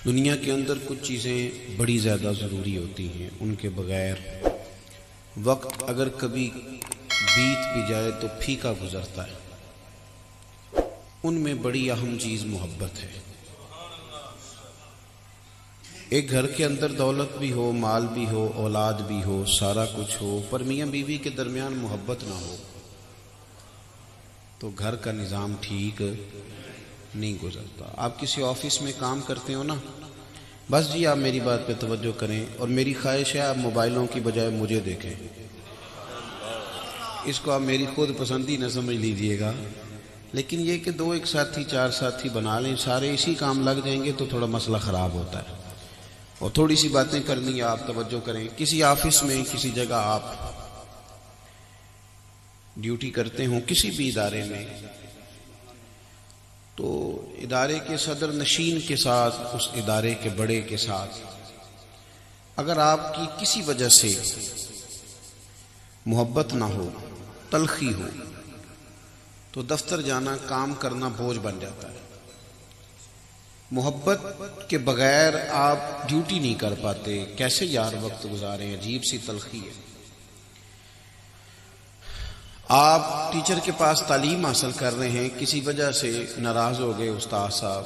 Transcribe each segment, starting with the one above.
دنیا کے اندر کچھ چیزیں بڑی زیادہ ضروری ہوتی ہیں، ان کے بغیر وقت اگر کبھی بیت بھی جائے تو پھیکا گزرتا ہے۔ ان میں بڑی اہم چیز محبت ہے۔ ایک گھر کے اندر دولت بھی ہو، مال بھی ہو، اولاد بھی ہو، سارا کچھ ہو، پر میاں بیوی کے درمیان محبت نہ ہو تو گھر کا نظام ٹھیک نہیں گزرتا۔ آپ کسی آفس میں کام کرتے ہو نا، بس جی آپ میری بات پہ توجہ کریں، اور میری خواہش ہے آپ موبائلوں کی بجائے مجھے دیکھیں۔ اس کو آپ میری خود پسندی نہ سمجھ لیجئے گا، لیکن یہ کہ دو ایک ساتھی چار ساتھی بنا لیں، سارے اسی کام لگ جائیں گے تو تھوڑا مسئلہ خراب ہوتا ہے۔ اور تھوڑی سی باتیں کرنی ہے، آپ توجہ کریں۔ کسی آفس میں، کسی جگہ آپ ڈیوٹی کرتے ہوں، کسی بھی ادارے میں، تو ادارے کے صدر نشین کے ساتھ، اس ادارے کے بڑے کے ساتھ اگر آپ کی کسی وجہ سے محبت نہ ہو، تلخی ہو، تو دفتر جانا، کام کرنا بوجھ بن جاتا ہے۔ محبت کے بغیر آپ ڈیوٹی نہیں کر پاتے، کیسے یار وقت گزاریں، عجیب سی تلخی ہے۔ آپ ٹیچر کے پاس تعلیم حاصل کر رہے ہیں، کسی وجہ سے ناراض ہو گئے استاد صاحب،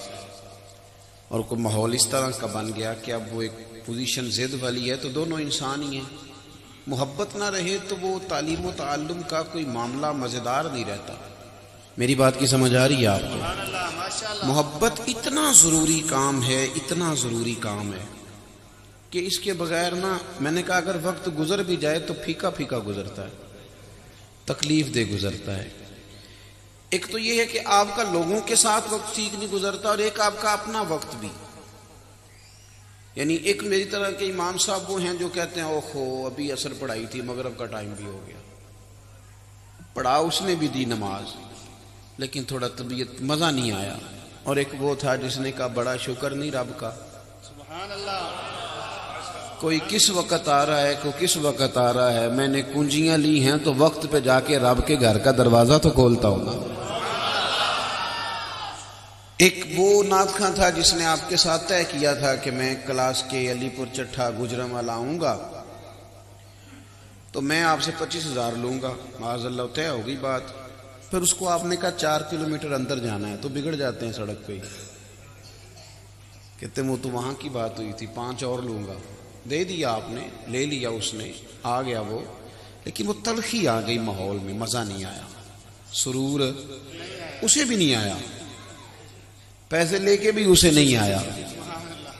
اور کوئی ماحول اس طرح کا بن گیا کہ اب وہ ایک پوزیشن ضد والی ہے، تو دونوں انسان ہی ہیں۔ محبت نہ رہے تو وہ تعلیم و تعلم کا کوئی معاملہ مزیدار نہیں رہتا۔ میری بات کی سمجھ آ رہی ہے آپ کو؟ محبت اتنا ضروری کام ہے، اتنا ضروری کام ہے کہ اس کے بغیر نا، میں نے کہا اگر وقت گزر بھی جائے تو پھیکا پھیکا گزرتا ہے، تکلیف دہ گزرتا ہے۔ ایک تو یہ ہے کہ آپ کا لوگوں کے ساتھ وقت ٹھیک نہیں گزرتا، اور ایک آپ کا اپنا وقت بھی۔ یعنی ایک میری طرح کے امام صاحب وہ ہیں جو کہتے ہیں اوہو ابھی عصر پڑھائی تھی، مغرب کا ٹائم بھی ہو گیا، پڑھا اس نے بھی دی نماز، لیکن تھوڑا طبیعت مزہ نہیں آیا۔ اور ایک وہ تھا جس نے کہا بڑا شکر نہیں رب کا، سبحان اللہ، کوئی کس وقت آ رہا ہے، کوئی کس وقت آ رہا ہے، میں نے کنجیاں لی ہیں تو وقت پہ جا کے رب کے گھر کا دروازہ تو کھولتا ہوں نا۔ ایک وہ نعت خواں تھا جس نے آپ کے ساتھ طے کیا تھا کہ میں کلاس کے علی پور چٹھا گجرانوالہ آؤں گا تو میں آپ سے 25,000 لوں گا، معاذ اللہ طے ہوگی بات۔ پھر اس کو آپ نے کہا 4 کلومیٹر اندر جانا ہے، تو بگڑ جاتے ہیں سڑک پہ ہی، کہتے ہیں وہ تو وہاں کی بات ہوئی تھی، 5 اور لوں گا۔ دے دیا آپ نے، لے لیا اس نے، آ گیا وہ، لیکن وہ تلخی آ گئی ماحول میں، مزہ نہیں آیا، سرور اسے بھی نہیں آیا، پیسے لے کے بھی اسے نہیں آیا۔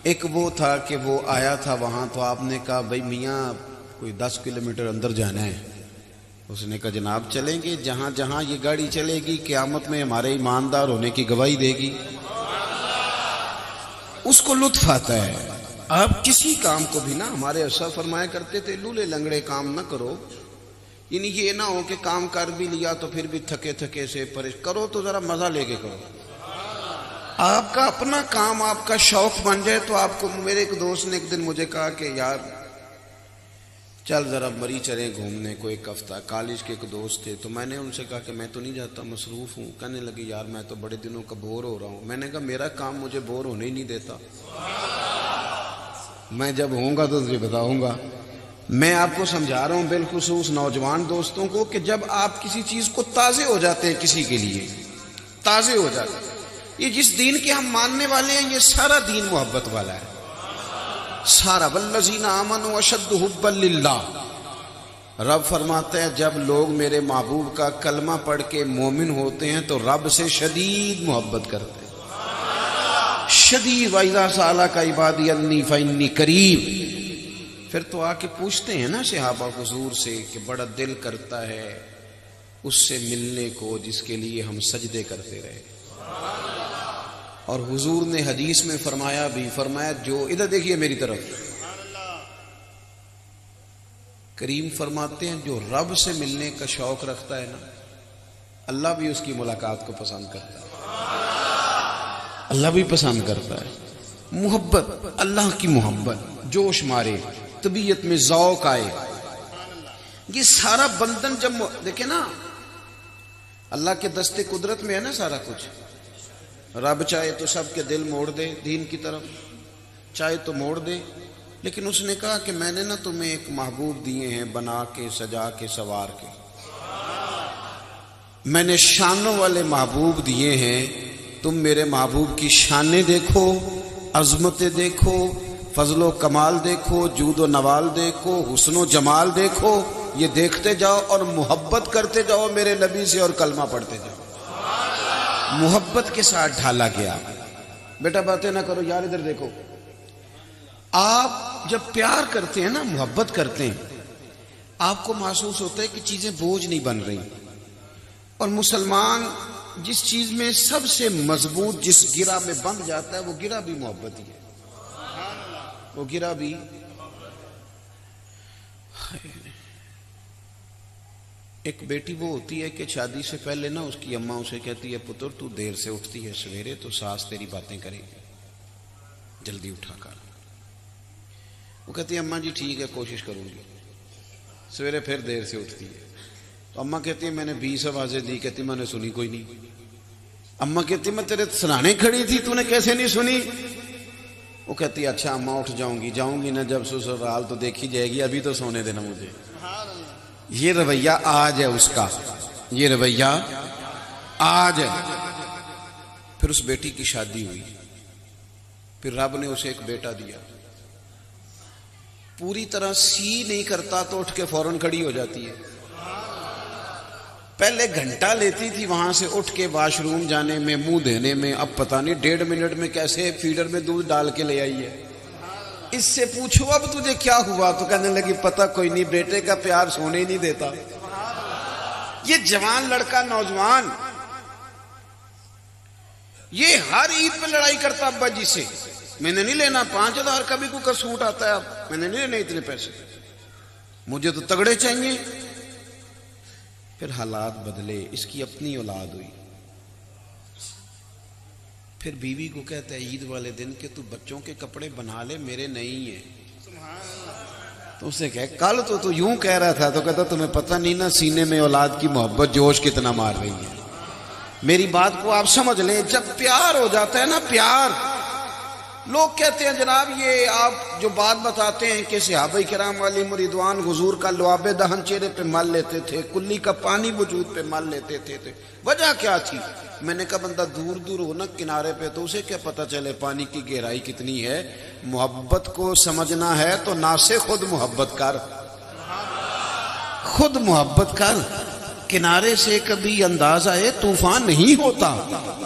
ایک وہ تھا کہ وہ آیا تھا وہاں، تو آپ نے کہا بھائی میاں کوئی 10 کلومیٹر اندر جانا ہے۔ اس نے کہا جناب چلیں گے، جہاں جہاں یہ گاڑی چلے گی قیامت میں ہمارے ایماندار ہونے کی گواہی دے گی۔ اس کو لطف آتا ہے۔ آپ کسی کام کو بھی نا، ہمارے ارشاد فرمایا کرتے تھے لولے لنگڑے کام نہ کرو، یعنی یہ نہ ہو کہ کام کر بھی لیا تو پھر بھی تھکے تھکے سے کرو، تو ذرا مزہ لے کے کرو۔ آپ کا اپنا کام آپ کا شوق بن جائے تو آپ کو۔ میرے ایک دوست نے ایک دن مجھے کہا کہ یار چل ذرا مری چلیں گھومنے کو ایک ہفتہ، کالج کے ایک دوست تھے، تو میں نے ان سے کہا کہ میں تو نہیں جاتا، مصروف ہوں۔ کہنے لگے یار میں تو بڑے دنوں کا بور ہو رہا ہوں۔ میں نے کہا میرا کام مجھے بور ہونے ہی نہیں دیتا، میں جب ہوں گا تو تجھے بتاؤں گا۔ میں آپ کو سمجھا رہا ہوں بالخصوص نوجوان دوستوں کو کہ جب آپ کسی چیز کو تازے ہو جاتے ہیں، کسی کے لیے تازے ہو جاتے ہیں، یہ جس دین کے ہم ماننے والے ہیں یہ سارا دین محبت والا ہے، سارا۔ والذین آمنوا اشد حبا للہ، رب فرماتے ہیں جب لوگ میرے محبوب کا کلمہ پڑھ کے مومن ہوتے ہیں تو رب سے شدید محبت کرتے ہیں، شدید۔ وَإِذَا سَأَلَكَ عِبَادِي عَنِّي فَإِنِّي قَرِيبٌ۔ پھر تو آ کے پوچھتے ہیں نا صحابہ حضور سے کہ بڑا دل کرتا ہے اس سے ملنے کو جس کے لیے ہم سجدے کرتے رہے۔ اور حضور نے حدیث میں فرمایا بھی، فرمایا جو، ادھر دیکھیے میری طرف، کریم فرماتے ہیں جو رب سے ملنے کا شوق رکھتا ہے نا، اللہ بھی اس کی ملاقات کو پسند کرتا ہے، اللہ بھی پسند کرتا ہے۔ محبت، اللہ کی محبت جوش مارے، طبیعت میں ذوق آئے، یہ سارا بندھن جب دیکھیں نا، اللہ کے دستے قدرت میں ہے نا سارا کچھ۔ رب چاہے تو سب کے دل موڑ دے دین کی طرف، چاہے تو موڑ دے، لیکن اس نے کہا کہ میں نے نا تمہیں ایک محبوب دیے ہیں بنا کے سجا کے سوار کے، میں نے شانوں والے محبوب دیے ہیں، تم میرے محبوب کی شانیں دیکھو، عظمتیں دیکھو، فضل و کمال دیکھو، جود و نوال دیکھو، حسن و جمال دیکھو، یہ دیکھتے جاؤ اور محبت کرتے جاؤ میرے نبی سے اور کلمہ پڑھتے جاؤ۔ محبت کے ساتھ ڈھالا گیا۔ بیٹا باتیں نہ کرو یار، ادھر دیکھو۔ آپ جب پیار کرتے ہیں نا، محبت کرتے ہیں، آپ کو محسوس ہوتا ہے کہ چیزیں بوجھ نہیں بن رہی، اور مسلمان جس چیز میں سب سے مضبوط جس گرہ میں بند جاتا ہے وہ گرہ بھی محبت ہی ہے، وہ گرہ بھی۔ ایک بیٹی وہ ہوتی ہے کہ شادی سے پہلے نا اس کی اماں اسے کہتی ہے پتر تو دیر سے اٹھتی ہے سویرے تو ساس تیری باتیں کرے گی، جلدی اٹھا کر۔ وہ کہتی ہے اماں جی ٹھیک ہے کوشش کروں گی، سویرے پھر دیر سے اٹھتی ہے، تو اماں کہتی ہے میں نے 20 آوازیں دی، کہتی میں نے سنی کوئی نہیں۔ اماں کہتی میں تیرے سرانے کھڑی تھی تو نے کیسے نہیں سنی؟ وہ کہتی ہے اچھا اماں اٹھ جاؤں گی نا جب سسرال تو دیکھی جائے گی، ابھی تو سونے دینا مجھے۔ یہ رویہ آج ہے اس کا، یہ رویہ آج ہے۔ پھر اس بیٹی کی شادی ہوئی، پھر رب نے اسے ایک بیٹا دیا، پوری طرح سی نہیں کرتا تو اٹھ کے فوراً کھڑی ہو جاتی ہے۔ پہلے گھنٹہ لیتی تھی وہاں سے اٹھ کے واش روم جانے میں، منہ دھونے میں، اب پتہ نہیں 1.5 منٹ میں کیسے فیڈر میں دودھ ڈال کے لے آئی ہے۔ اس سے پوچھو اب تجھے کیا ہوا، تو کہنے لگی پتہ کوئی نہیں، بیٹے کا پیار سونے ہی نہیں دیتا۔ یہ جوان لڑکا نوجوان یہ ہر عید پہ لڑائی کرتا ابا جی سے، میں نے نہیں لینا 5000 کا بھی کوئی سوٹ آتا ہے، اب میں نے نہیں لینے اتنے پیسے، مجھے تو تگڑے چاہیے۔ پھر حالات بدلے، اس کی اپنی اولاد ہوئی، پھر بیوی کو کہتا ہے عید والے دن کہ تو بچوں کے کپڑے بنا لے میرے نہیں ہیں، تو اسے کہے کل تو یوں کہہ رہا تھا، تو کہتا تمہیں پتہ نہیں نا سینے میں اولاد کی محبت جوش کتنا مار رہی ہے۔ میری بات کو آپ سمجھ لیں، جب پیار ہو جاتا ہے نا، پیار، لوگ کہتے ہیں جناب یہ آپ جو بات بتاتے ہیں کہ صحابہ کرام علیہم رضوان حضور کا لعاب دہن چہرے پہ مل لیتے تھے، کلی کا پانی وجود پہ مل لیتے تھے، وجہ کیا تھی؟ میں نے کہا بندہ دور دور ہو نا کنارے پہ تو اسے کیا پتہ چلے پانی کی گہرائی کتنی ہے؟ محبت کو سمجھنا ہے تو نہ سے خود محبت کر، خود محبت کر۔ کنارے سے کبھی انداز آئے طوفان نہیں ہوتا،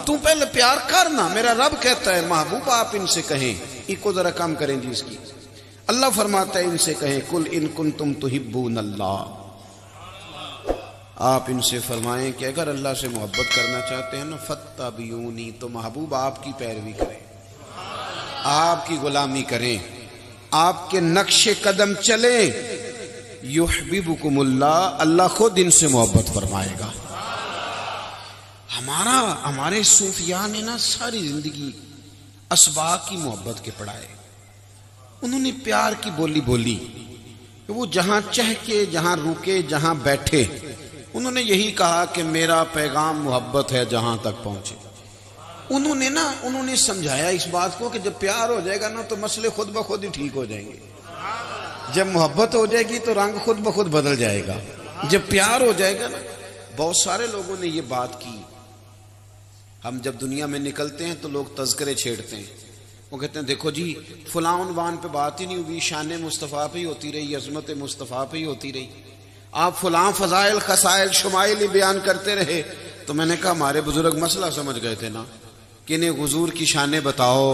تو پہلے پیار کرنا۔ میرا رب کہتا ہے محبوب آپ ان سے کہیں، ایک ذرا کام کریں جی اس کی، اللہ فرماتا ہے ان سے کہیں کل ان کنتم تحبون اللہ، آپ ان سے فرمائیں کہ اگر اللہ سے محبت کرنا چاہتے ہیں نا فاتبعونی، تو محبوب آپ کی پیروی کریں، آپ کی غلامی کریں، آپ کے نقش قدم چلیں، یحببکم اللہ، اللہ خود ان سے محبت فرمائے گا۔ ہمارے صوفیاء نے نا ساری زندگی اسباق کی محبت کے پڑھائے، انہوں نے پیار کی بولی بولی کہ وہ جہاں چہکے، جہاں رکے، جہاں بیٹھے، انہوں نے یہی کہا کہ میرا پیغام محبت ہے جہاں تک پہنچے۔ انہوں نے سمجھایا اس بات کو کہ جب پیار ہو جائے گا نا تو مسئلے خود بخود ہی ٹھیک ہو جائیں گے، جب محبت ہو جائے گی تو رنگ خود بخود بدل جائے گا، جب پیار ہو جائے گا نا۔ بہت سارے لوگوں نے یہ بات کی، ہم جب دنیا میں نکلتے ہیں تو لوگ تذکرے چھیڑتے ہیں، وہ کہتے ہیں دیکھو جی فلاں عنوان پہ بات ہی نہیں ہوئی، شان مصطفیٰ پہ ہی ہوتی رہی، عظمت مصطفیٰ پہ ہی ہوتی رہی، آپ فلاں فضائل خصائل شمائل ہی بیان کرتے رہے۔ تو میں نے کہا ہمارے بزرگ مسئلہ سمجھ گئے تھے نا کہ انہیں حضور کی شانیں بتاؤ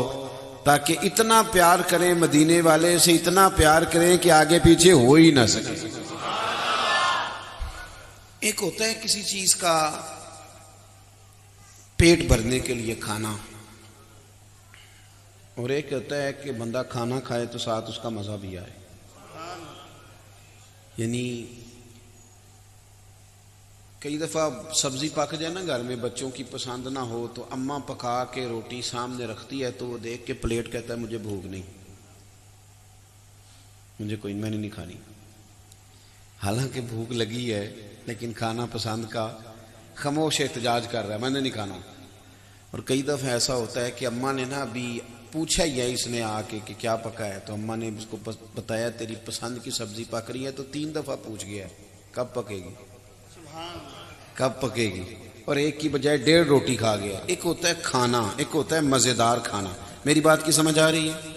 تاکہ اتنا پیار کریں مدینے والے سے، اتنا پیار کریں کہ آگے پیچھے ہو ہی نہ سکے۔ ایک ہوتا ہے کسی چیز کا پیٹ بھرنے کے لیے کھانا، اور ایک ہوتا ہے کہ بندہ کھانا کھائے تو ساتھ اس کا مزہ بھی آئے۔ یعنی کئی دفعہ سبزی پک جائے نا گھر میں، بچوں کی پسند نہ ہو تو اماں پکا کے روٹی سامنے رکھتی ہے تو وہ دیکھ کے پلیٹ کہتا ہے مجھے بھوک نہیں، میں نے نہیں کھانی، حالانکہ بھوک لگی ہے لیکن کھانا پسند کا خاموش احتجاج کر رہا ہے میں نے نہیں کھانا۔ اور کئی دفعہ ایسا ہوتا ہے کہ اماں نے نا ابھی پوچھا ہی ہے اس نے آ کے کہ کیا پکا ہے، تو اماں نے اس کو بتایا تیری پسند کی سبزی پک رہی ہے، تو 3 دفعہ پوچھ گیا کب پکے گی، کب پکے گی، اور ایک کی بجائے 1.5 روٹی کھا گیا۔ ایک ہوتا ہے کھانا، ایک ہوتا ہے مزیدار کھانا۔ میری بات کی سمجھ آ رہی ہے؟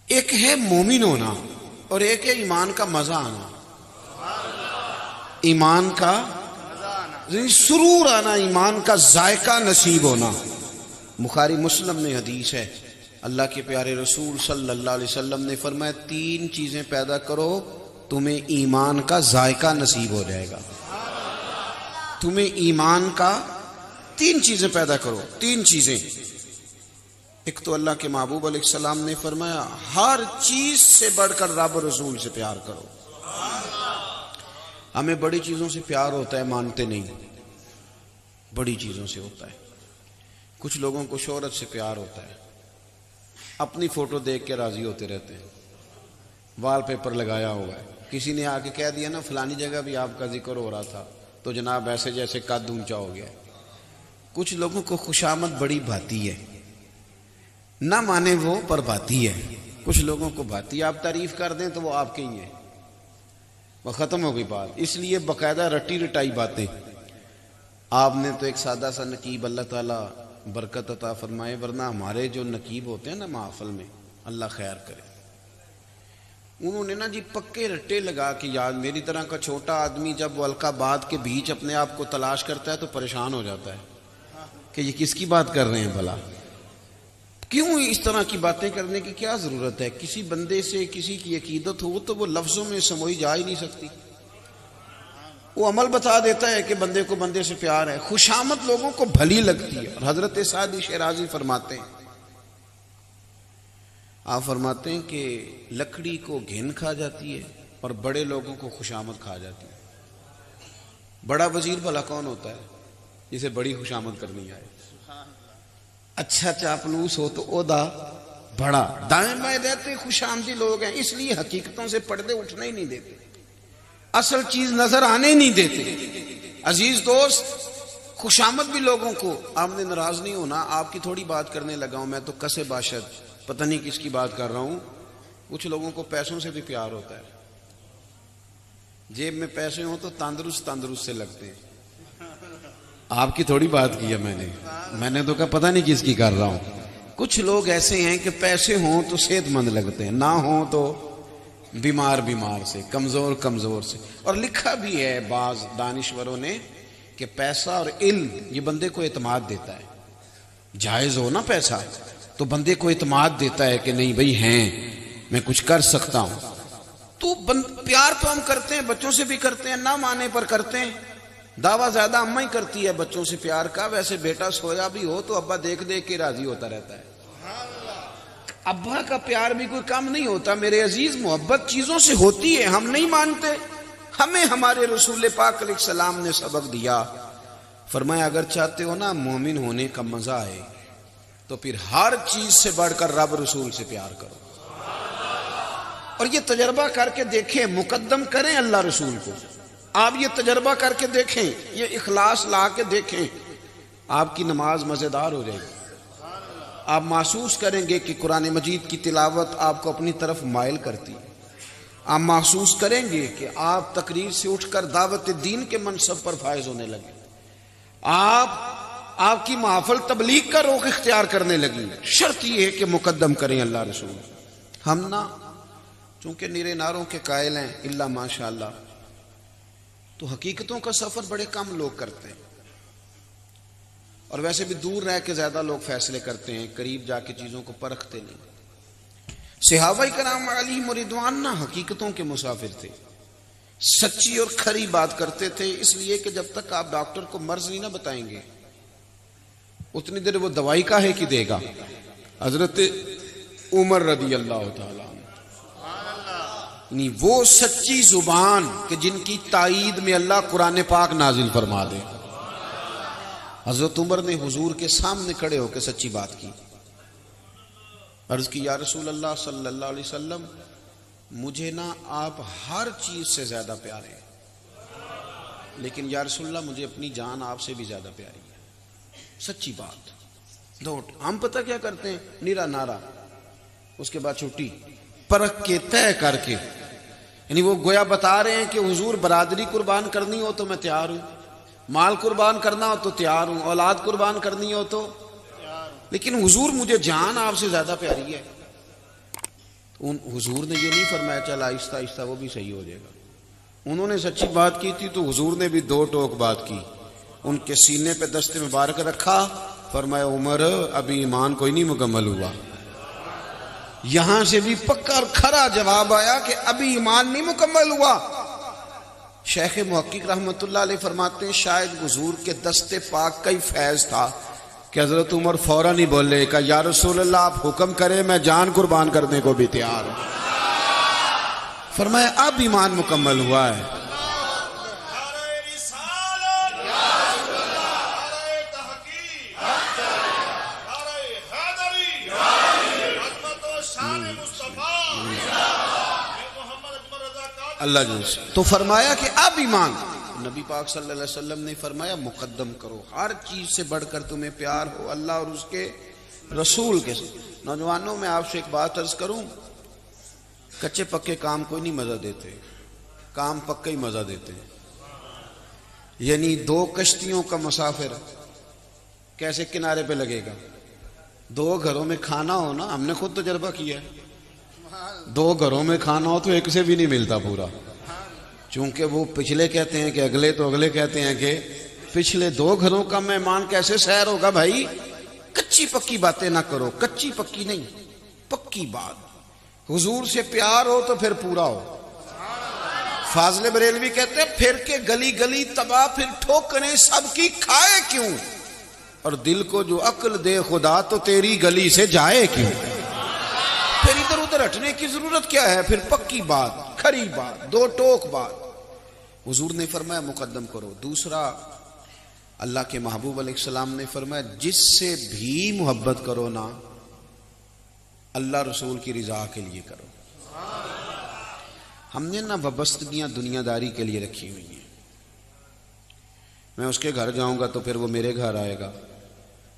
ایک ہے مومن ہونا اور ایک ہے ایمان کا مزہ آنا، ایمان کا سرور آنا، ایمان کا ذائقہ نصیب ہونا۔ بخاری مسلم میں حدیث ہے، اللہ کے پیارے رسول صلی اللہ علیہ وسلم نے فرمایا 3 چیزیں پیدا کرو تمہیں ایمان کا ذائقہ نصیب ہو جائے گا۔ تمہیں ایمان کا 3 چیزیں پیدا کرو، 3 چیزیں۔ ایک تو اللہ کے محبوب علیہ السلام نے فرمایا ہر چیز سے بڑھ کر رب و رسول سے پیار کرو۔ ہمیں بڑی چیزوں سے پیار ہوتا ہے، مانتے نہیں، بڑی چیزوں سے ہوتا ہے۔ کچھ لوگوں کو شہرت سے پیار ہوتا ہے، اپنی فوٹو دیکھ کے راضی ہوتے رہتے ہیں، وال پیپر لگایا ہوا ہے، کسی نے آ کے کہہ دیا نا فلانی جگہ بھی آپ کا ذکر ہو رہا تھا تو جناب ایسے جیسے قد اونچا ہو گیا۔ کچھ لوگوں کو خوشامد بڑی بھاتی ہے، نہ مانے وہ پر بھاتی ہے، کچھ لوگوں کو بھاتی ہے، آپ تعریف کر دیں تو وہ آپ کے ہی ہیں، وہ ختم ہو گئی بات۔ اس لیے باقاعدہ رٹی رٹائی باتیں۔ آپ نے تو ایک سادہ سا نقیب، اللہ تعالیٰ برکت عطا فرمائے، ورنہ ہمارے جو نقیب ہوتے ہیں نا محفل میں، اللہ خیر کرے، انہوں نے نا جی پکے رٹے لگا کے، یاد میری طرح کا چھوٹا آدمی جب وہ القابات کے بیچ اپنے آپ کو تلاش کرتا ہے تو پریشان ہو جاتا ہے کہ یہ کس کی بات کر رہے ہیں بھلا، کیوں اس طرح کی باتیں کرنے کی کیا ضرورت ہے؟ کسی بندے سے کسی کی عقیدت ہو تو وہ لفظوں میں سموئی جا ہی نہیں سکتی، وہ عمل بتا دیتا ہے کہ بندے کو بندے سے پیار ہے۔ خوشامد لوگوں کو بھلی لگتی ہے، اور حضرت سعدی شیرازی فرماتے ہیں، آپ فرماتے ہیں کہ لکڑی کو گھن کھا جاتی ہے اور بڑے لوگوں کو خوشامد کھا جاتی ہے۔ بڑا وزیر بھلا کون ہوتا ہے جسے بڑی خوشامد کرنی آئے؟ اچھا چاپلوس ہو تو عہدہ بڑا، دائیں بائیں رہتے خوش آمدی لوگ ہیں، اس لیے حقیقتوں سے پردے اٹھنے ہی نہیں دیتے، اصل چیز نظر آنے نہیں دیتے۔ عزیز دوست، خوشامد بھی لوگوں کو، آپ نے ناراض نہیں ہونا، آپ کی تھوڑی بات کرنے لگا ہوں میں تو کسے باشد پتہ نہیں کس کی بات کر رہا ہوں۔ کچھ لوگوں کو پیسوں سے بھی پیار ہوتا ہے، جیب میں پیسے ہوں تو تندرست تندرست سے لگتے ہیں۔ آپ کی تھوڑی بات کی ہے میں نے تو کہا پتہ نہیں کس کی کر رہا ہوں۔ کچھ لوگ ایسے ہیں کہ پیسے ہوں تو صحت مند لگتے ہیں، نہ ہوں تو بیمار سے، کمزور سے۔ اور لکھا بھی ہے بعض دانشوروں نے کہ پیسہ اور علم یہ بندے کو اعتماد دیتا ہے، جائز ہو نا پیسہ تو بندے کو اعتماد دیتا ہے کہ نہیں بھئی ہیں، میں کچھ کر سکتا ہوں۔ تو پیار تو ہم کرتے ہیں، بچوں سے بھی کرتے ہیں، نہ مانے پر کرتے ہیں۔ دعویٰ زیادہ اماں ہی کرتی ہے بچوں سے پیار کا، ویسے بیٹا سویا بھی ہو تو ابا دیکھ دیکھ کے راضی ہوتا رہتا ہے۔ ابا کا پیار بھی کوئی کم نہیں ہوتا میرے عزیز، محبت چیزوں سے ہوتی ہے، ہم نہیں مانتے۔ ہمیں ہمارے رسول پاک علیہ السلام نے سبق دیا، فرمایا اگر چاہتے ہو نا مومن ہونے کا مزہ آئے تو پھر ہر چیز سے بڑھ کر رب رسول سے پیار کرو، اور یہ تجربہ کر کے دیکھیں، مقدم کریں اللہ رسول کو۔ آپ یہ تجربہ کر کے دیکھیں، یہ اخلاص لا کے دیکھیں، آپ کی نماز مزیدار ہو جائے گی۔ آپ محسوس کریں گے کہ قرآن مجید کی تلاوت آپ کو اپنی طرف مائل کرتی ہے۔ آپ محسوس کریں گے کہ آپ تقریر سے اٹھ کر دعوت دین کے منصب پر فائز ہونے لگے، آپ کی محفل تبلیغ کا رخ اختیار کرنے لگی۔ شرط یہ ہے کہ مقدم کریں اللہ رسول۔ ہم نہ چونکہ نیرے ناروں کے قائل ہیں الا ماشاءاللہ، تو حقیقتوں کا سفر بڑے کم لوگ کرتے ہیں، اور ویسے بھی دور رہ کے زیادہ لوگ فیصلے کرتے ہیں، قریب جا کے چیزوں کو پرکھتے نہیں۔ صحابہ کرام علیہم رضوان نہ حقیقتوں کے مسافر تھے، سچی اور کھری بات کرتے تھے، اس لیے کہ جب تک آپ ڈاکٹر کو مرض نہیں نہ بتائیں گے اتنی دیر وہ دوائی کاہے کی دے گا۔ حضرت عمر رضی اللہ تعالیٰ یعنی وہ سچی زبان کہ جن کی تائید میں اللہ قرآن پاک نازل فرما دے۔ حضرت عمر نے حضور کے سامنے کھڑے ہو کے سچی بات کی، عرض کی یا رسول اللہ صلی اللہ علیہ وسلم، مجھے نا آپ ہر چیز سے زیادہ پیارے ہیں، لیکن یا رسول اللہ مجھے اپنی جان آپ سے بھی زیادہ پیاری ہے۔ سچی بات، دوٹ ہم پتہ کیا کرتے ہیں، نیرا نارا، اس کے بعد چھٹی، پرکھ کے طے کر کے، یعنی وہ گویا بتا رہے ہیں کہ حضور برادری قربان کرنی ہو تو میں تیار ہوں، مال قربان کرنا ہو تو تیار ہوں، اولاد قربان کرنی ہو تو، لیکن حضور مجھے جان آپ سے زیادہ پیاری ہے۔ حضور نے یہ نہیں فرمایا چل آہستہ آہستہ وہ بھی صحیح ہو جائے گا، انہوں نے سچی بات کی تھی تو حضور نے بھی دو ٹوک بات کی، ان کے سینے پہ دست مبارک رکھا، فرمایا عمر ابھی ایمان کوئی نہیں مکمل ہوا۔ یہاں سے بھی پکا اور کھرا جواب آیا کہ ابھی ایمان نہیں مکمل ہوا۔ شیخ محقق رحمت اللہ علیہ فرماتے ہیں شاید حضور کے دست پاک کا ہی فیض تھا کہ حضرت عمر فوراً ہی بولے کہ یا رسول اللہ آپ حکم کریں میں جان قربان کرنے کو بھی تیار ہوں۔ فرمایا اب ایمان مکمل ہوا ہے۔ اللہ جی تو فرمایا کہ اب ایمان، نبی پاک صلی اللہ علیہ وسلم نے فرمایا مقدم کرو، ہر چیز سے بڑھ کر تمہیں پیار ہو اللہ اور اس کے رسول کے ساتھ۔ نوجوانوں میں آپ سے ایک بات عرض کروں، کچے پکے کام کوئی نہیں مزہ دیتے، کام پکے ہی مزہ دیتے ہیں۔ یعنی دو کشتیوں کا مسافر کیسے کنارے پہ لگے گا؟ دو گھروں میں کھانا ہو نا، ہم نے خود تجربہ کیا ہے، دو گھروں میں کھانا ہو تو ایک سے بھی نہیں ملتا پورا، چونکہ وہ پچھلے کہتے ہیں کہ اگلے تو اگلے کہتے ہیں کہ پچھلے، دو گھروں کا مہمان کیسے سیر ہوگا بھائی؟ کچی پکی باتیں نہ کرو، کچی پکی نہیں، پکی بات۔ حضور سے پیار ہو تو پھر پورا ہو۔ فاضل بریلوی کہتے ہیں پھر کے گلی گلی تباہ، پھر ٹھوکریں سب کی کھائے کیوں، اور دل کو جو عقل دے خدا تو تیری گلی سے جائے کیوں۔ پھر ادھر ادھر ہٹنے کی ضرورت کیا ہے؟ پھر پکی بات، کھری بات، دو ٹوک بات۔ حضور نے فرمایا مقدم کرو۔ دوسرا، اللہ کے محبوب علیہ السلام نے فرمایا جس سے بھی محبت کرو نا اللہ رسول کی رضا کے لیے کرو۔ ہم نے نا وابستگیاں دنیا داری کے لیے رکھی ہوئی ہیں، میں اس کے گھر جاؤں گا تو پھر وہ میرے گھر آئے گا،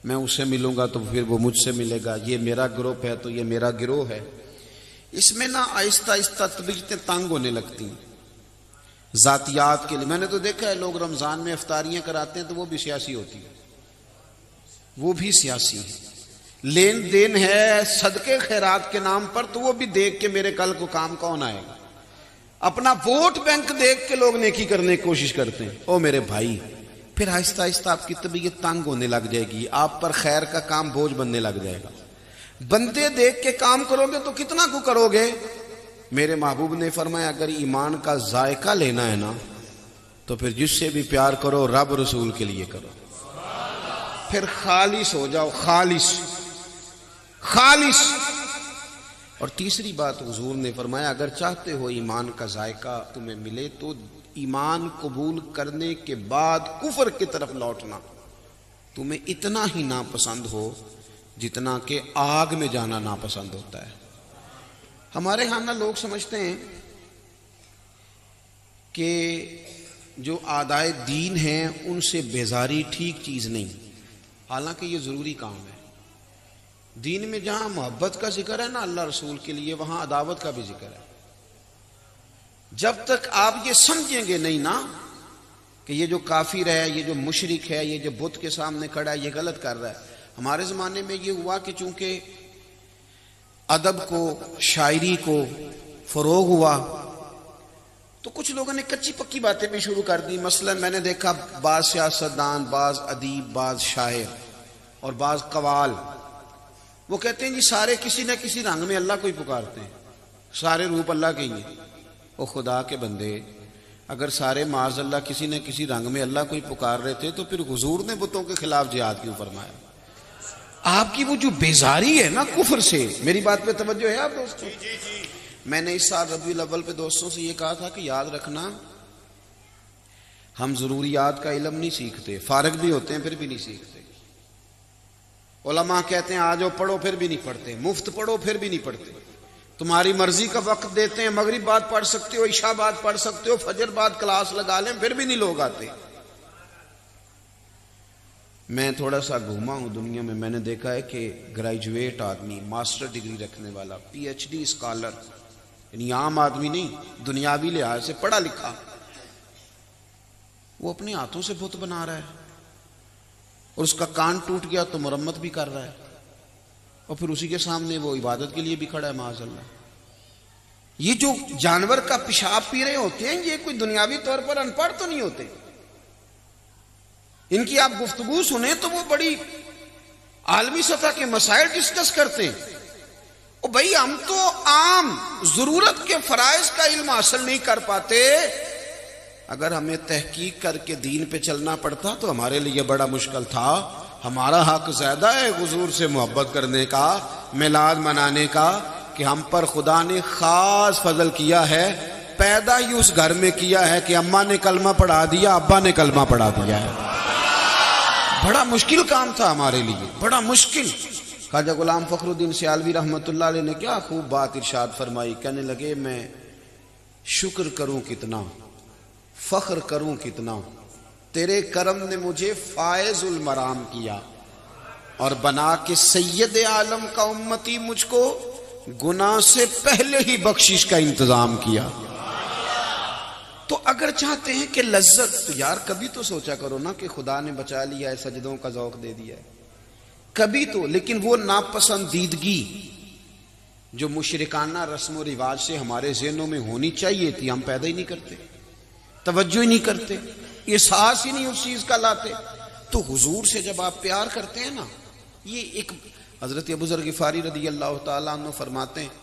میں اس سے ملوں گا تو پھر وہ مجھ سے ملے گا، یہ میرا گروپ ہے تو یہ میرا گروہ ہے۔ اس میں نا آہستہ آہستہ طبیعتیں تنگ ہونے لگتی ہیں ذاتیات کے لیے۔ میں نے تو دیکھا ہے لوگ رمضان میں افطاریاں کراتے ہیں تو وہ بھی سیاسی ہوتی ہے، وہ بھی سیاسی ہے، لین دین ہے صدقے خیرات کے نام پر، تو وہ بھی دیکھ کے میرے کل کو کام کون آئے گا، اپنا ووٹ بینک دیکھ کے لوگ نیکی کرنے کی کوشش کرتے ہیں۔ او میرے بھائی، پھر آہستہ آہستہ آپ کی طبیعت تنگ ہونے لگ جائے گی، آپ پر خیر کا کام بوجھ بننے لگ جائے گا۔ بندے دیکھ کے کام کرو گے تو کتنا کو کرو گے؟ میرے محبوب نے فرمایا اگر ایمان کا ذائقہ لینا ہے نا تو پھر جس سے بھی پیار کرو رب رسول کے لیے کرو، پھر خالص ہو جاؤ، خالص خالص۔ اور تیسری بات حضور نے فرمایا اگر چاہتے ہو ایمان کا ذائقہ تمہیں ملے تو ایمان قبول کرنے کے بعد کفر کی طرف لوٹنا تمہیں اتنا ہی ناپسند ہو جتنا کہ آگ میں جانا ناپسند ہوتا ہے۔ ہمارے ہاں نا لوگ سمجھتے ہیں کہ جو اعدائے دین ہیں ان سے بیزاری ٹھیک چیز نہیں، حالانکہ یہ ضروری کام ہے۔ دین میں جہاں محبت کا ذکر ہے نا اللہ رسول کے لیے، وہاں عداوت کا بھی ذکر ہے۔ جب تک آپ یہ سمجھیں گے نہیں نا کہ یہ جو کافر ہے، یہ جو مشرک ہے، یہ جو بت کے سامنے کھڑا ہے یہ غلط کر رہا ہے۔ ہمارے زمانے میں یہ ہوا کہ چونکہ ادب کو، شاعری کو فروغ ہوا تو کچھ لوگوں نے کچی پکی باتیں بھی شروع کر دی۔ مثلا میں نے دیکھا بعض سیاستدان، بعض ادیب، بعض شاعر اور بعض قوال وہ کہتے ہیں جی سارے کسی نہ کسی رنگ میں اللہ کو ہی پکارتے ہیں، سارے روپ اللہ کے ہی ہیں۔ او خدا کے بندے، اگر سارے معاذ اللہ کسی نہ کسی رنگ میں اللہ کو ہی پکار رہے تھے تو پھر حضور نے بتوں کے خلاف جہاد کیوں فرمایا؟ آپ کی وہ جو بیزاری ہے نا کفر سے، میری بات پہ توجہ ہے آپ دوستوں؟ میں نے اس سال ربیع الاول پہ دوستوں سے یہ کہا تھا کہ یاد رکھنا ہم ضروریات کا علم نہیں سیکھتے، فارغ بھی ہوتے ہیں پھر بھی نہیں سیکھتے۔ علماء کہتے ہیں آ جاؤ پڑھو پھر بھی نہیں پڑھتے، مفت پڑھو پھر بھی نہیں پڑھتے، تمہاری مرضی کا وقت دیتے ہیں، مغرب بعد پڑھ سکتے ہو، عشاء بعد پڑھ سکتے ہو، فجر بعد کلاس لگا لیں پھر بھی نہیں لوگ آتے۔ میں تھوڑا سا گھوما ہوں دنیا میں نے دیکھا ہے کہ گریجویٹ آدمی، ماسٹر ڈگری رکھنے والا، پی ایچ ڈی اسکالر، یعنی عام آدمی نہیں، دنیاوی لحاظ سے پڑھا لکھا، وہ اپنے ہاتھوں سے بت بنا رہا ہے، اور اس کا کان ٹوٹ گیا تو مرمت بھی کر رہا ہے، اور پھر اسی کے سامنے وہ عبادت کے لیے بھی کھڑا ہے معاذ اللہ۔ یہ جو جانور کا پیشاب پی رہے ہوتے ہیں، یہ کوئی دنیاوی طور پر ان پڑھ تو نہیں ہوتے، ان کی آپ گفتگو سنیں تو وہ بڑی عالمی سطح کے مسائل ڈسکس کرتے ہیں۔ او بھائی، ہم تو عام ضرورت کے فرائض کا علم حاصل نہیں کر پاتے، اگر ہمیں تحقیق کر کے دین پہ چلنا پڑتا تو ہمارے لیے بڑا مشکل تھا۔ ہمارا حق زیادہ ہے حضور سے محبت کرنے کا، میلاد منانے کا، کہ ہم پر خدا نے خاص فضل کیا ہے، پیدا ہی اس گھر میں کیا ہے کہ اماں نے کلمہ پڑھا دیا، ابا نے کلمہ پڑھا دیا ہے۔ بڑا مشکل کام تھا ہمارے لیے، بڑا مشکل۔ خواجہ غلام فخر الدین سیالوی رحمۃ اللہ علیہ نے کیا خوب بات ارشاد فرمائی، کہنے لگے میں شکر کروں کتنا، فخر کروں کتنا، تیرے کرم نے مجھے فائز المرام کیا، اور بنا کے سید عالم کا امتی مجھ کو گناہ سے پہلے ہی بخشش کا انتظام کیا۔ تو اگر چاہتے ہیں کہ لذت، تو یار کبھی تو سوچا کرو نا کہ خدا نے بچا لیا ہے، سجدوں کا ذوق دے دیا ہے، کبھی تو۔ لیکن وہ ناپسندیدگی جو مشرکانہ رسم و رواج سے ہمارے ذہنوں میں ہونی چاہیے تھی، ہم پیدا ہی نہیں کرتے، توجہ ہی نہیں کرتے، احساس ہی نہیں اس چیز کا لاتے۔ تو حضور سے جب آپ پیار کرتے ہیں نا، یہ ایک حضرت ابو ذر غفاری رضی اللہ تعالیٰ عنہ فرماتے ہیں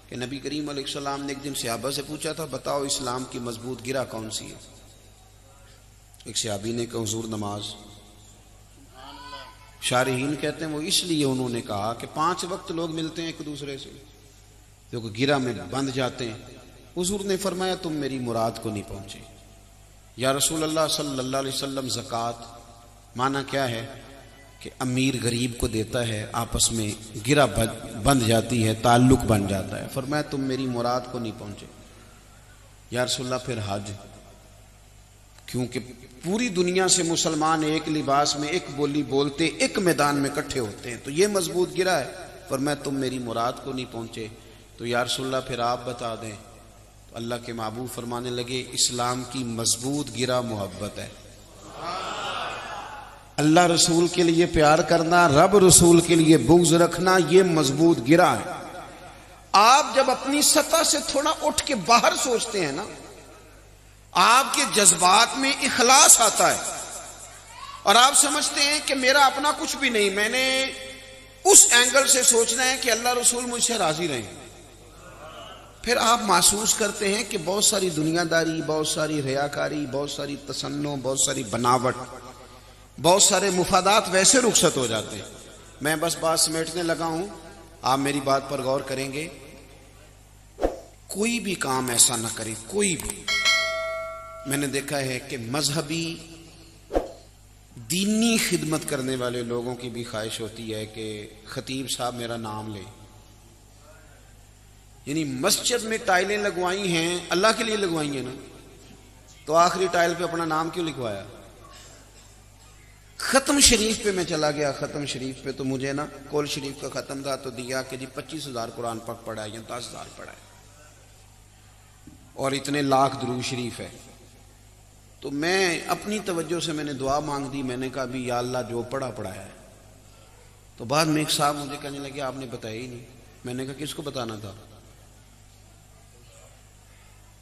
کہ نبی کریم علیہ السلام نے ایک دن صحابہ سے پوچھا تھا، بتاؤ اسلام کی مضبوط گرہ کون سی ہے؟ ایک صحابی نے کہا حضور نماز۔ شارحین کہتے ہیں وہ اس لیے انہوں نے کہا کہ 5 وقت لوگ ملتے ہیں ایک دوسرے سے، جو کہ گرہ میں بندھ جاتے ہیں۔ حضور نے فرمایا تم میری مراد کو نہیں پہنچے۔ یا رسول اللہ صلی اللہ علیہ وسلم زکوٰۃ معنی کیا ہے کہ امیر غریب کو دیتا ہے، آپس میں گرہ بند جاتی ہے، تعلق بن جاتا ہے۔ فرمایا تم میری مراد کو نہیں پہنچے۔ یا رسول اللہ پھر حج، کیونکہ پوری دنیا سے مسلمان ایک لباس میں، ایک بولی بولتے، ایک میدان میں اکٹھے ہوتے ہیں، تو یہ مضبوط گرہ ہے۔ فرمایا تم میری مراد کو نہیں پہنچے۔ تو یا رسول اللہ پھر آپ بتا دیں۔ تو اللہ کے محبوب فرمانے لگے اسلام کی مضبوط گرہ محبت ہے، اللہ رسول کے لیے پیار کرنا، رب رسول کے لیے بغض رکھنا، یہ مضبوط گرہ ہے۔ آپ جب اپنی سطح سے تھوڑا اٹھ کے باہر سوچتے ہیں نا، آپ کے جذبات میں اخلاص آتا ہے، اور آپ سمجھتے ہیں کہ میرا اپنا کچھ بھی نہیں، میں نے اس اینگل سے سوچنا ہے کہ اللہ رسول مجھ سے راضی رہیں۔ پھر آپ محسوس کرتے ہیں کہ بہت ساری دنیا داری، بہت ساری ریاکاری، بہت ساری تصنع، بہت ساری بناوٹ، بہت سارے مفادات ویسے رخصت ہو جاتے ہیں۔ میں بس بات سمیٹنے لگا ہوں، آپ میری بات پر غور کریں گے۔ کوئی بھی کام ایسا نہ کرے، کوئی بھی۔ میں نے دیکھا ہے کہ مذہبی دینی خدمت کرنے والے لوگوں کی بھی خواہش ہوتی ہے کہ خطیب صاحب میرا نام لیں، یعنی مسجد میں ٹائلیں لگوائی ہیں، اللہ کے لیے لگوائی ہیں نا، تو آخری ٹائل پہ اپنا نام کیوں لکھوایا؟ ختم شریف پہ میں چلا گیا، ختم شریف پہ تو مجھے نا کول شریف کا ختم تھا تو دیا کہ جی 25,000 قرآن پاک پڑھا ہے یا 10,000 پڑھا ہے، اور اتنے لاکھ درود شریف ہے۔ تو میں اپنی توجہ سے میں نے دعا مانگ دی، میں نے کہا بھی یا اللہ جو پڑھا پڑھایا ہے۔ تو بعد میں ایک صاحب مجھے کہنے لگے آپ نے بتایا ہی نہیں۔ میں نے کہا کس کو بتانا تھا؟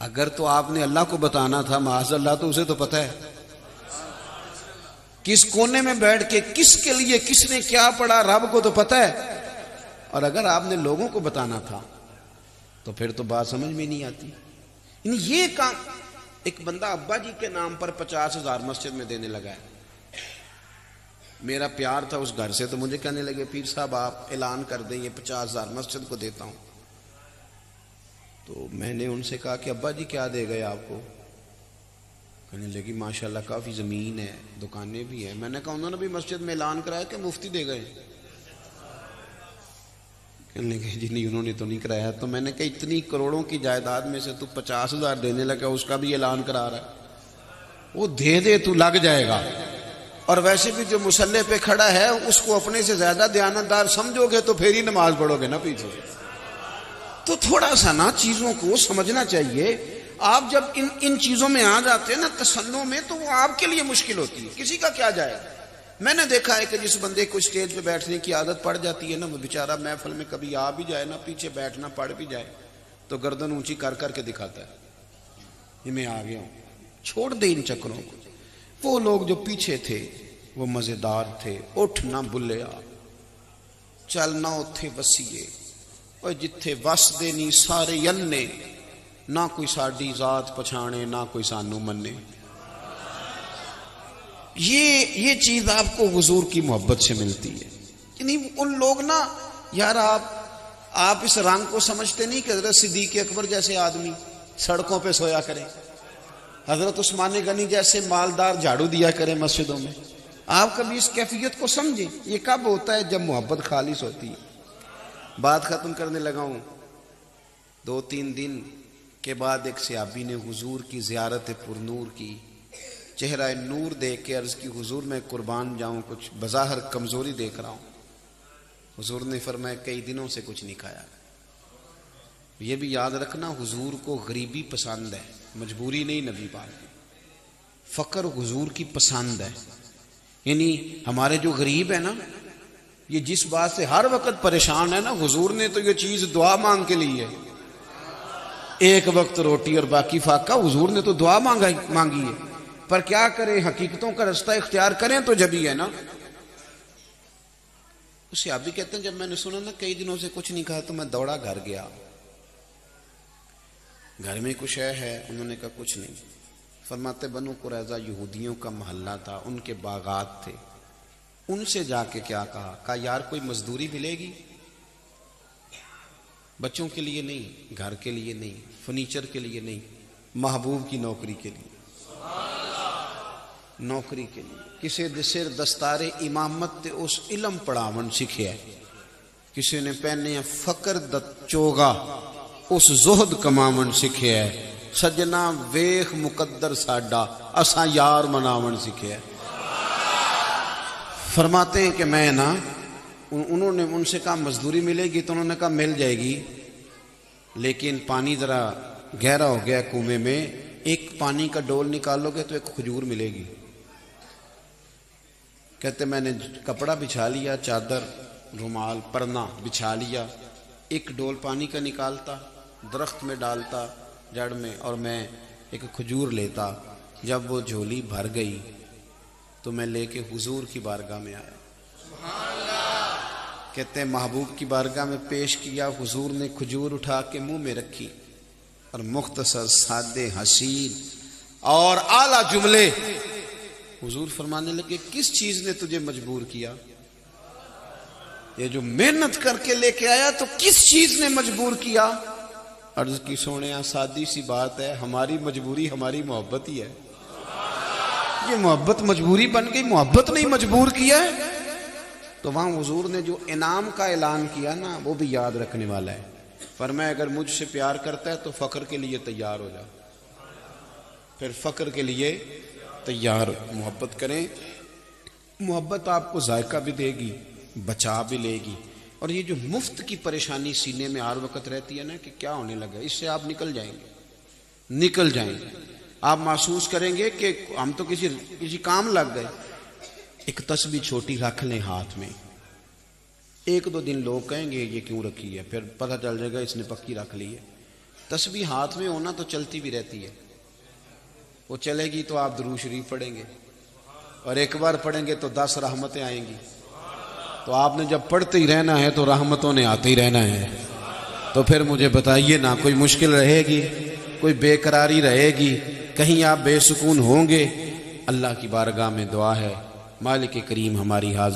اگر تو آپ نے اللہ کو بتانا تھا معاذ اللہ، تو اسے تو پتہ ہے کس کونے میں بیٹھ کے کس کے لیے کس نے کیا پڑھا، رب کو تو پتہ ہے۔ اور اگر آپ نے لوگوں کو بتانا تھا تو پھر تو بات سمجھ میں نہیں آتی۔ یعنی یہ کام ایک بندہ ابا جی کے نام پر 50,000 مسجد میں دینے لگا ہے۔ میرا پیار تھا اس گھر سے، تو مجھے کہنے لگے پیر صاحب آپ اعلان کر دیں یہ 50,000 مسجد کو دیتا ہوں۔ تو میں نے ان سے کہا کہ ابا جی کیا دے گئے آپ کو؟ کہنے لگی ماشاءاللہ کافی زمین ہے، دکانیں بھی ہیں۔ میں نے کہا انہوں نے بھی مسجد میں اعلان کرایا کہ مفتی دے گئے؟ کہنے لگے جی نہیں انہوں نے تو نہیں کرایا۔ تو میں نے کہا اتنی کروڑوں کی جائیداد میں سے تو 50,000 دینے لگا، اس کا بھی اعلان کرا رہا ہے، وہ دے دے تو لگ جائے گا۔ اور ویسے بھی جو مصلی پہ کھڑا ہے اس کو اپنے سے زیادہ دیانتدار سمجھو گے تو پھر ہی نماز پڑھو گے نا پیچھے. تو تھوڑا سا نا چیزوں کو سمجھنا چاہیے. آپ جب ان چیزوں میں آ جاتے ہیں نا تصنع میں تو وہ آپ کے لیے مشکل ہوتی ہے. کسی کا کیا جائے. میں نے دیکھا ہے کہ جس بندے کو اسٹیج پہ بیٹھنے کی عادت پڑ جاتی ہے نا وہ بیچارہ محفل میں کبھی آ بھی جائے نا پیچھے بیٹھنا پڑ بھی جائے تو گردن اونچی کر کر کے دکھاتا ہے یہ میں آ گیا ہوں. چھوڑ دے ان چکروں کو. وہ لوگ جو پیچھے تھے وہ مزیدار تھے. اٹھ نہ بلیا چلنا اتھے وسیے اور جتھے وس دے نہیں سارے ینے نہ کوئی ساڈی ذات پچھانے نہ کوئی سانو منے. یہ چیز آپ کو حضور کی محبت سے ملتی ہے. یعنی ان لوگ نا یار آپ اس رنگ کو سمجھتے نہیں کہ حضرت صدیق اکبر جیسے آدمی سڑکوں پہ سویا کرے, حضرت عثمان غنی جیسے مالدار جھاڑو دیا کرے مسجدوں میں. آپ کبھی اس کیفیت کو سمجھیں. یہ کب ہوتا ہے جب محبت خالص ہوتی ہے. بات ختم کرنے لگا ہوں. 2-3 دن کے بعد ایک صحابی نے حضور کی زیارت پرنور کی. چہرہ نور دیکھ کے عرض کی حضور میں قربان جاؤں کچھ بظاہر کمزوری دیکھ رہا ہوں. حضور نے فرمایا کئی دنوں سے کچھ نہیں کھایا. یہ بھی یاد رکھنا حضور کو غریبی پسند ہے, مجبوری نہیں. نبی پاک فقر حضور کی پسند ہے. یعنی ہمارے جو غریب ہے نا یہ جس بات سے ہر وقت پریشان ہے نا حضور نے تو یہ چیز دعا مانگ کے لی ہے. ایک وقت روٹی اور باقی فاقہ حضور نے تو دعا مانگی ہے. پر کیا کریں حقیقتوں کا رستہ اختیار کریں تو جبھی ہے نا. اسے آپ بھی کہتے ہیں جب میں نے سنا نا کئی دنوں سے کچھ نہیں کہا تو میں دوڑا گھر گیا. گھر میں کچھ ہے انہوں نے کہا کچھ نہیں. فرماتے بنو قریظہ یہودیوں کا محلہ تھا, ان کے باغات تھے. ان سے جا کے کیا کہا یار کوئی مزدوری ملے گی. بچوں کے لیے نہیں, گھر کے لیے نہیں, فرنیچر کے لیے نہیں, محبوب کی نوکری کے لیے. نوکری کے لیے کسی دے سر دستار امامت تے اس علم پڑھاون سکھیا. کسی نے پہنے فقر دا چوگا اس زہد کماون سکھیا ہے. سجنا ویخ مقدر ساڈا اساں یار مناون سکھیا ہے. فرماتے ہیں کہ میں نا انہوں نے ان سے کہا مزدوری ملے گی تو انہوں نے کہا مل جائے گی لیکن پانی ذرا گہرا ہو گیا کنویں میں, ایک پانی کا ڈول نکالو گے تو ایک کھجور ملے گی. کہتے میں نے کپڑا بچھا لیا, چادر رومال پرنا بچھا لیا, ایک ڈول پانی کا نکالتا درخت میں ڈالتا جڑ میں اور میں ایک کھجور لیتا. جب وہ جھولی بھر گئی تو میں لے کے حضور کی بارگاہ میں آیا. کہتے ہیں محبوب کی بارگاہ میں پیش کیا. حضور نے کھجور اٹھا کے منہ میں رکھی اور مختصر سادے حسین اور اعلیٰ جملے. حضور فرمانے لگے کس چیز نے تجھے مجبور کیا؟ یہ جو محنت کر کے لے کے آیا تو کس چیز نے مجبور کیا؟ عرض کی سونیا سادی سی بات ہے, ہماری مجبوری ہماری محبت ہی ہے. یہ محبت مجبوری بن گئی, محبت نہیں مجبور کیا ہے. تو وہاں حضور نے جو انعام کا اعلان کیا نا وہ بھی یاد رکھنے والا ہے. فرمایا اگر مجھ سے پیار کرتا ہے تو فقر کے لیے تیار ہو جا. پھر فقر کے لیے تیار. محبت کریں, محبت آپ کو ذائقہ بھی دے گی, بچا بھی لے گی. اور یہ جو مفت کی پریشانی سینے میں ہر وقت رہتی ہے نا کہ کیا ہونے لگا, اس سے آپ نکل جائیں گے. آپ محسوس کریں گے کہ ہم تو کسی کام لگ گئے. ایک تسبیح چھوٹی رکھ لیں ہاتھ میں, 1-2 دن لوگ کہیں گے یہ کیوں رکھی ہے, پھر پتہ چل جائے گا اس نے پکی رکھ لی ہے. تسبیح ہاتھ میں ہونا تو چلتی بھی رہتی ہے. وہ چلے گی تو آپ درود شریف پڑھیں گے اور ایک بار پڑھیں گے تو 10 رحمتیں آئیں گی. تو آپ نے جب پڑھتے ہی رہنا ہے تو رحمتوں نے آتے ہی رہنا ہے. تو پھر مجھے بتائیے نا کوئی مشکل رہے گی, کوئی بے قراری رہے گی, کہیں آپ بے سکون ہوں گے؟ اللہ کی بارگاہ میں دعا ہے مالک کریم ہماری حاضر